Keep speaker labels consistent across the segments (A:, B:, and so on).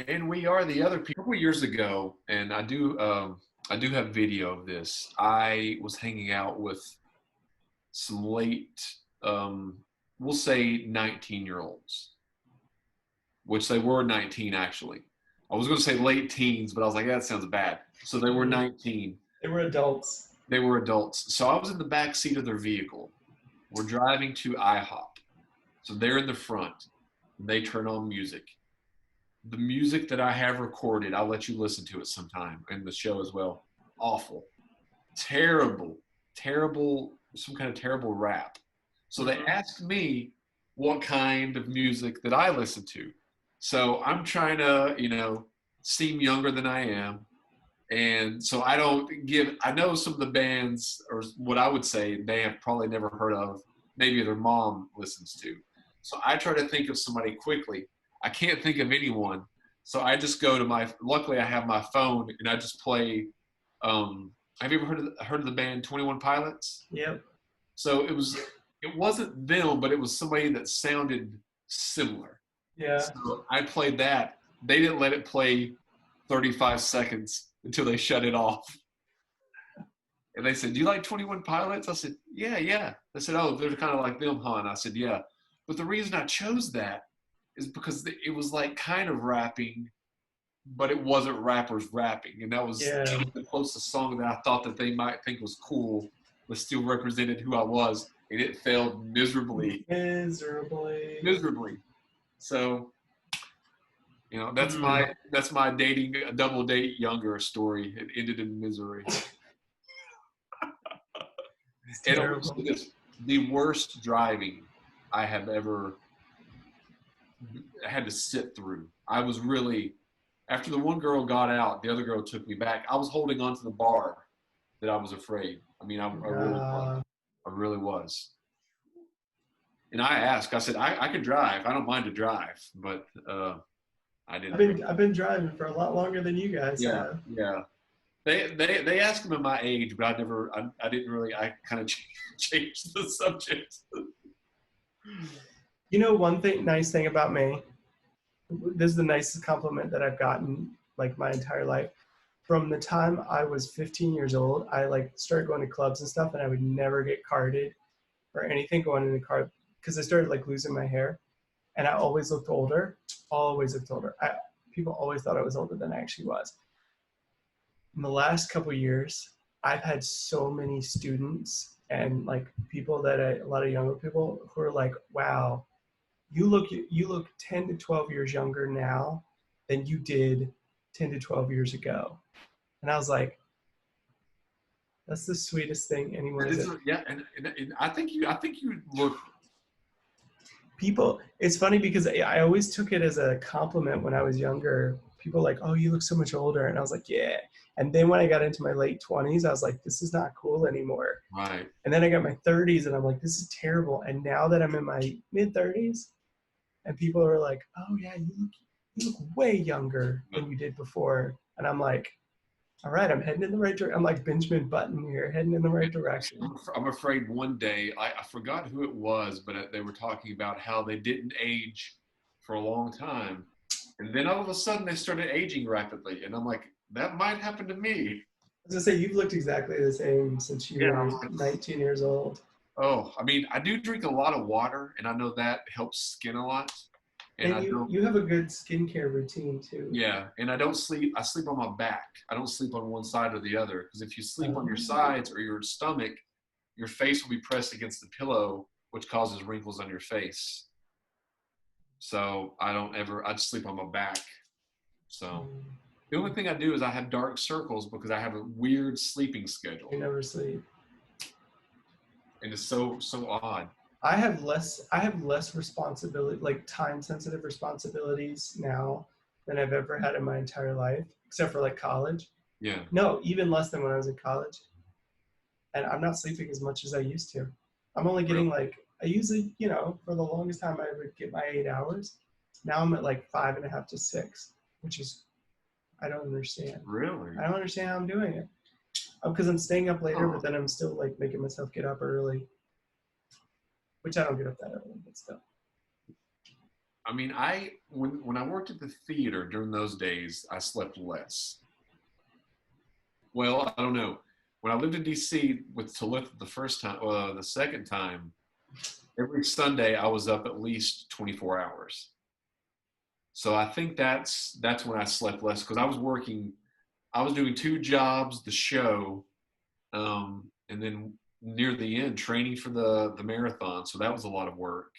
A: And we are the other people. A couple years ago, and I do have video of this. I was hanging out with some late, um, we'll say 19-year-olds, which they were 19 actually. I was going to say late teens, but I was like, that sounds bad. So they were
B: Mhm.
A: 19.
B: They were adults.
A: They were adults. So I was in the back seat of their vehicle. We're driving to IHOP. So they're in the front. They turn on music. The music that I have recorded, I'll let you listen to it sometime in the show as well. Awful. Terrible, terrible, some kind of terrible rap. So they
B: Mhm.
A: asked me what kind of music that I listen to. So I'm trying to, seem younger than I am. And so I don't give, I know some of the bands, or what I would say they have probably never heard of, maybe their mom listens to. So I try to think of somebody quickly. I can't think of anyone. So I just go to luckily I have my phone and I just play. Have you ever heard of the band 21 Pilots?
B: Yep.
A: So it wasn't them, but it was somebody that sounded similar.
B: Yeah.
A: So I played that. They didn't let it play 35 seconds until they shut it off. And they said, "Do you like 21 Pilots?" I said, "Yeah, yeah." They said, "Oh, they're kind of like them, huh?" And I said, "Yeah." But the reason I chose that is because it was like kind of rapping, but it wasn't rappers rapping. And that was
B: Yeah.
A: the closest song that I thought that they might think was cool, but still represented who I was. And it failed miserably,
B: Miserably.
A: miserably. So,
B: Hmm.
A: that's my dating a double date younger story. It ended in misery.
B: It's
A: And I will
B: terrible.
A: say this, the worst driving I have ever had to sit through. I was really, after the one girl got out, the other girl took me back. I was holding on to the bar that I was afraid. I mean, I really was.
B: Uh,
A: I really was. And I asked, I said, I could drive. I don't mind to drive, but I
B: I've
A: didn't really.
B: been driving for a lot longer than you guys
A: Yeah,
B: have.
A: yeah. They asked me my age, but I didn't really. I kind of changed the subject.
B: You know, nice thing about me. This is the nicest compliment that I've gotten like my entire life. From the time I was 15 years old, I like started going to clubs and stuff, and I would never get carded or anything going in the car because I started like losing my hair, and I always looked older. Always looked older. People always thought I was older than I actually was. In the last couple of years, I've had so many students and like people a lot of younger people who are like, "Wow, you look 10 to 12 years younger now than you did 10 to 12 years ago." And I was like, that's the sweetest thing anyone has ever.
A: Yeah, and I think you look.
B: People, it's funny because I always took it as a compliment when I was younger. People like, oh, you look so much older. And I was like, yeah. And then when I got into my late 20s, I was like, this is not cool anymore.
A: Right.
B: And then I got my 30s and I'm like, this is terrible. And now that I'm in my mid 30s and people are like, oh yeah, you look way younger than you did before. And I'm like, all right, I'm heading in the right direction. I'm like Benjamin Button here, heading in the right direction.
A: I'm afraid one day, I forgot who it was, but they were talking about how they didn't age for a long time. And then all of a sudden they started aging rapidly. And I'm like, that might happen to me.
B: I was gonna say, you've looked exactly the same since you
A: Yeah.
B: were 19 years old.
A: Oh, I mean, I do drink a lot of water, and I know that helps skin a lot. And
B: And
A: I don't,
B: you have a good skincare routine too.
A: yeah, and I don't sleep. I sleep on my back. I don't sleep on one side or the other because if you sleep on your
B: Um,
A: sides or your stomach, your face will be pressed against the pillow, which causes wrinkles on your face. So I don't ever. I just sleep on my back. So the only thing I do is I have dark circles because I have a weird sleeping
B: you
A: schedule,
B: never sleep.
A: and it's so odd.
B: I have less responsibility, like time sensitive responsibilities now than I've ever had in my entire life, except for like college.
A: Yeah.
B: No, even less than when I was in college. And I'm not sleeping as much as I used to. I'm only
A: Really?
B: getting like I usually, for the longest time I would get my 8 hours. Now I'm at like 5.5 to 6, which is I don't understand.
A: Really?
B: I don't understand how I'm doing it. Because I'm staying up later,
A: Huh.
B: but then I'm still like making myself get up early, which I don't get up that early, but still.
A: I mean, when I worked at the theater during those days, I slept less. Well, I don't know. When I lived in DC with Talitha the first time, the second time, every Sunday I was up at least 24 hours. So I think that's when I slept less because I was working. I was doing two jobs, the show, and then near the end training for the marathon. So that was a lot of work.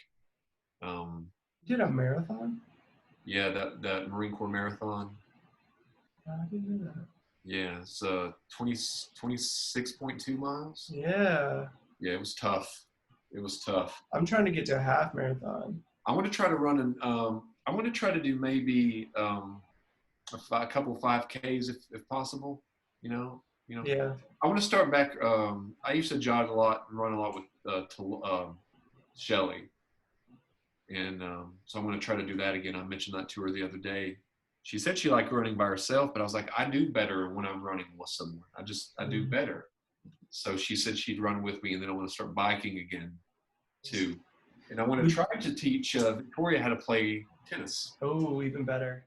A: Um,
B: You did a marathon?
A: yeah, that Marine Corps marathon.
B: I didn't know that.
A: Yeah, it's 26.2 miles.
B: Yeah.
A: Yeah, it was tough. It was tough.
B: I'm trying to get to a half marathon.
A: I want to try to run an. I want to try to do maybe a couple 5Ks if possible. You know. You know.
B: Yeah.
A: I want to start back. I used to jog a lot and run a lot with Shelly, and so I'm going to try to do that again. I mentioned that to her the other day. She said she liked running by herself, but I was like, I do better when I'm running with someone. I do better. So she said she'd run with me, and then I want to start biking again, too. And I want to try to teach Victoria how to play tennis.
B: Oh, even better.